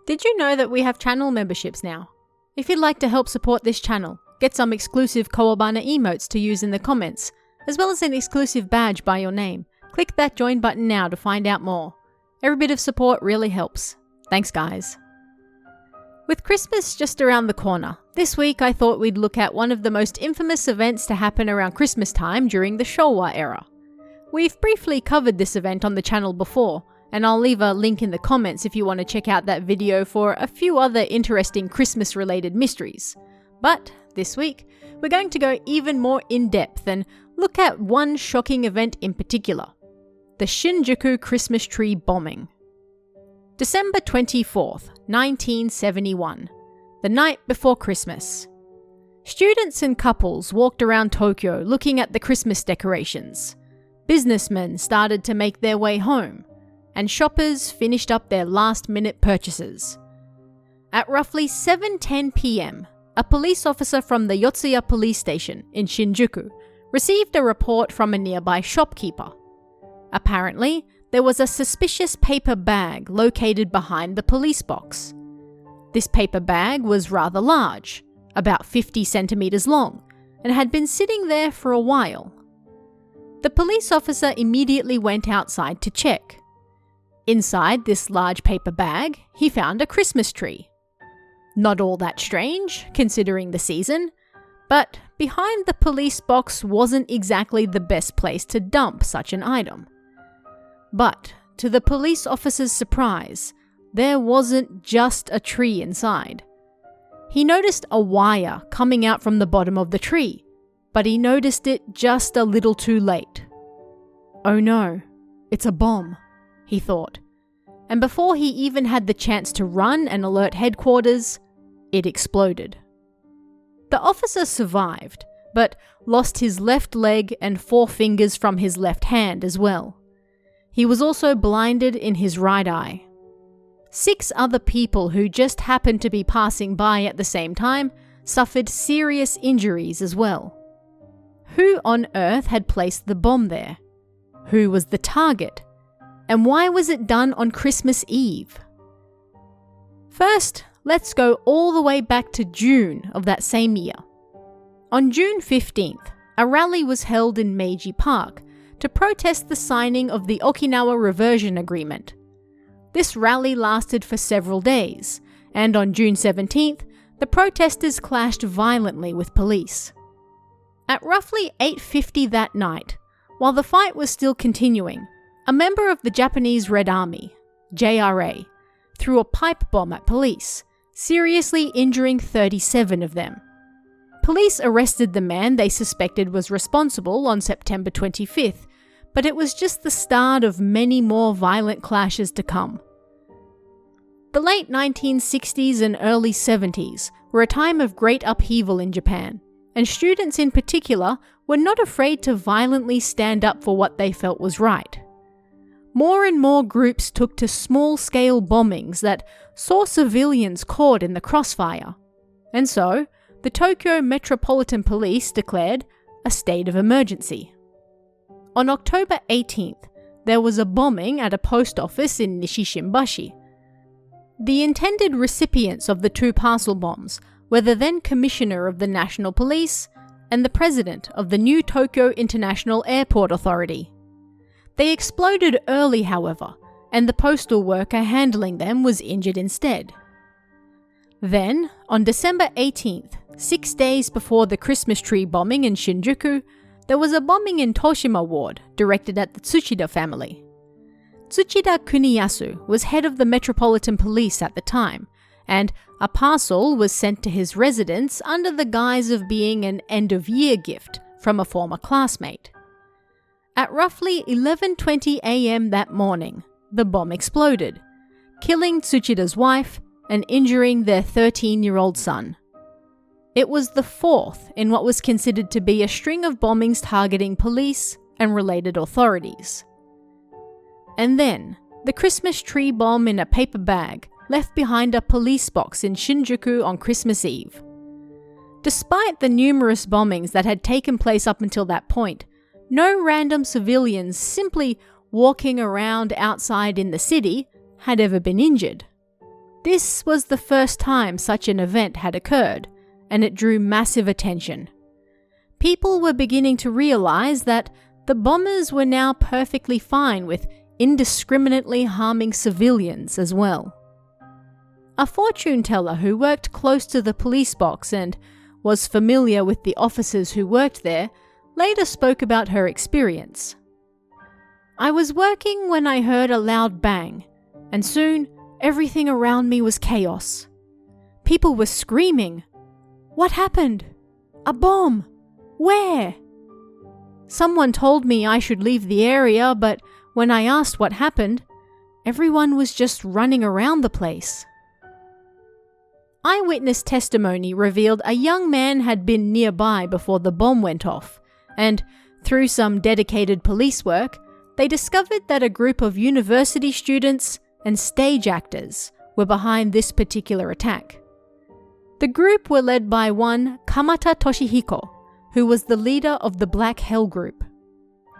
Did you know that we have channel memberships now? If you'd like to help support this channel, get some exclusive Kawabana emotes to use in the comments, as well as an exclusive badge by your name, click that join button now to find out more. Every bit of support really helps. Thanks guys. With Christmas just around the corner, this week I thought we'd look at one of the most infamous events to happen around Christmas time during the Showa era. We've briefly covered this event on the channel before, and I'll leave a link in the comments if you want to check out that video for a few other interesting Christmas-related mysteries. But this week, we're going to go even more in-depth and look at one shocking event in particular: the Shinjuku Christmas tree bombing. December 24th, 1971, the night before Christmas. Students and couples walked around Tokyo looking at the Christmas decorations. Businessmen started to make their way home, and shoppers finished up their last-minute purchases. At roughly 7:10 p.m, a police officer from the Yotsuya police station in Shinjuku received a report from a nearby shopkeeper. Apparently, there was a suspicious paper bag located behind the police box. This paper bag was rather large, about 50 centimeters long, and had been sitting there for a while. The police officer immediately went outside to check. Inside this large paper bag, he found a Christmas tree. Not all that strange, considering the season, but behind the police box wasn't exactly the best place to dump such an item. But, to the police officer's surprise, there wasn't just a tree inside. He noticed a wire coming out from the bottom of the tree, but he noticed it just a little too late. "Oh no, it's a bomb," he thought. And before he even had the chance to run and alert headquarters, it exploded. The officer survived, but lost his left leg and 4 fingers from his left hand as well. He was also blinded in his right eye. 6 other people who just happened to be passing by at the same time suffered serious injuries as well. Who on earth had placed the bomb there? Who was the target? And why was it done on Christmas Eve? First, let's go all the way back to June of that same year. On June 15th, a rally was held in Meiji Park to protest the signing of the Okinawa Reversion Agreement. This rally lasted for several days, and on June 17th, the protesters clashed violently with police. At roughly 8:50 that night, while the fight was still continuing, a member of the Japanese Red Army, JRA, threw a pipe bomb at police, seriously injuring 37 of them. Police arrested the man they suspected was responsible on September 25th, but it was just the start of many more violent clashes to come. The late 1960s and early 70s were a time of great upheaval in Japan, and students in particular were not afraid to violently stand up for what they felt was right. More and more groups took to small-scale bombings that saw civilians caught in the crossfire. And so, the Tokyo Metropolitan Police declared a state of emergency. On October 18th, there was a bombing at a post office in Nishishimbashi. The intended recipients of the 2 parcel bombs were the then Commissioner of the National Police and the President of the new Tokyo International Airport Authority. They exploded early, however, and the postal worker handling them was injured instead. Then, on December 18th, 6 days before the Christmas tree bombing in Shinjuku, there was a bombing in Toshima Ward directed at the Tsuchida family. Tsuchida Kuniyasu was head of the Metropolitan Police at the time, and a parcel was sent to his residence under the guise of being an end-of-year gift from a former classmate. At roughly 11:20 a.m. that morning, the bomb exploded, killing Tsuchida's wife and injuring their 13-year-old son. It was the 4th in what was considered to be a string of bombings targeting police and related authorities. And then, the Christmas tree bomb in a paper bag left behind a police box in Shinjuku on Christmas Eve. Despite the numerous bombings that had taken place up until that point, no random civilians simply walking around outside in the city had ever been injured. This was the first time such an event had occurred, and it drew massive attention. People were beginning to realize that the bombers were now perfectly fine with indiscriminately harming civilians as well. A fortune teller who worked close to the police box and was familiar with the officers who worked there later spoke about her experience. "I was working when I heard a loud bang, and soon everything around me was chaos. People were screaming, 'What happened? A bomb! Where?' Someone told me I should leave the area, but when I asked what happened, everyone was just running around the place." Eyewitness testimony revealed a young man had been nearby before the bomb went off, and through some dedicated police work, they discovered that a group of university students and stage actors were behind this particular attack. The group were led by one Kamata Toshihiko, who was the leader of the Black Hell Group.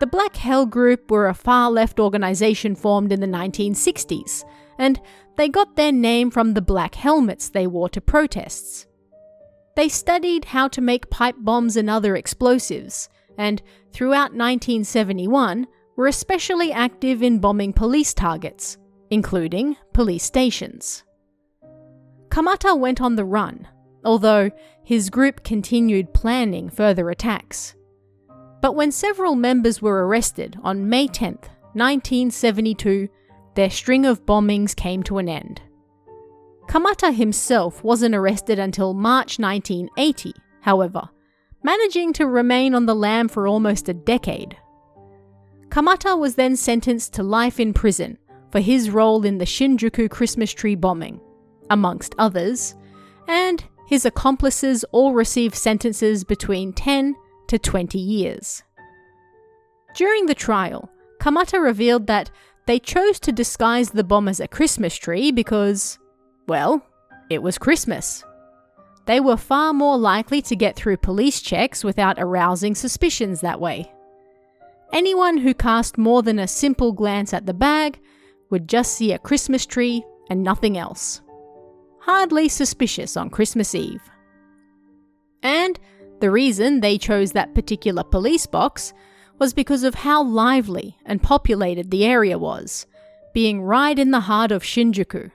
The Black Hell Group were a far-left organization formed in the 1960s, and they got their name from the black helmets they wore to protests. They studied how to make pipe bombs and other explosives, and throughout 1971 were especially active in bombing police targets, including police stations. Kamata went on the run, although his group continued planning further attacks. But when several members were arrested on May 10, 1972, their string of bombings came to an end. Kamata himself wasn't arrested until March 1980, however, managing to remain on the lam for almost a decade. Kamata was then sentenced to life in prison for his role in the Shinjuku Christmas tree bombing, amongst others, and his accomplices all received sentences between 10 to 20 years. During the trial, Kamata revealed that they chose to disguise the bomb as a Christmas tree because, well, it was Christmas. They were far more likely to get through police checks without arousing suspicions that way. Anyone who cast more than a simple glance at the bag would just see a Christmas tree and nothing else. Hardly suspicious on Christmas Eve. And the reason they chose that particular police box was because of how lively and populated the area was, being right in the heart of Shinjuku.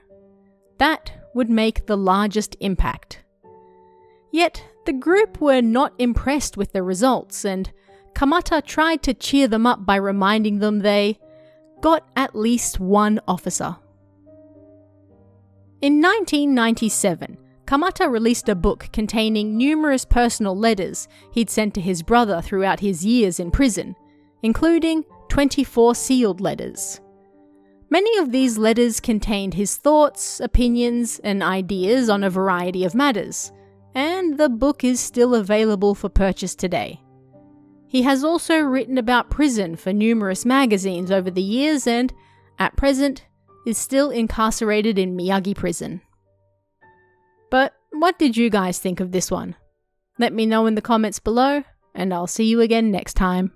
That would make the largest impact. Yet, the group were not impressed with the results, and Kamata tried to cheer them up by reminding them they got at least one officer. In 1997, Kamata released a book containing numerous personal letters he'd sent to his brother throughout his years in prison, including 24 sealed letters. Many of these letters contained his thoughts, opinions, and ideas on a variety of matters, and the book is still available for purchase today. He has also written about prison for numerous magazines over the years and, at present, is still incarcerated in Miyagi prison. But what did you guys think of this one? Let me know in the comments below, and I'll see you again next time.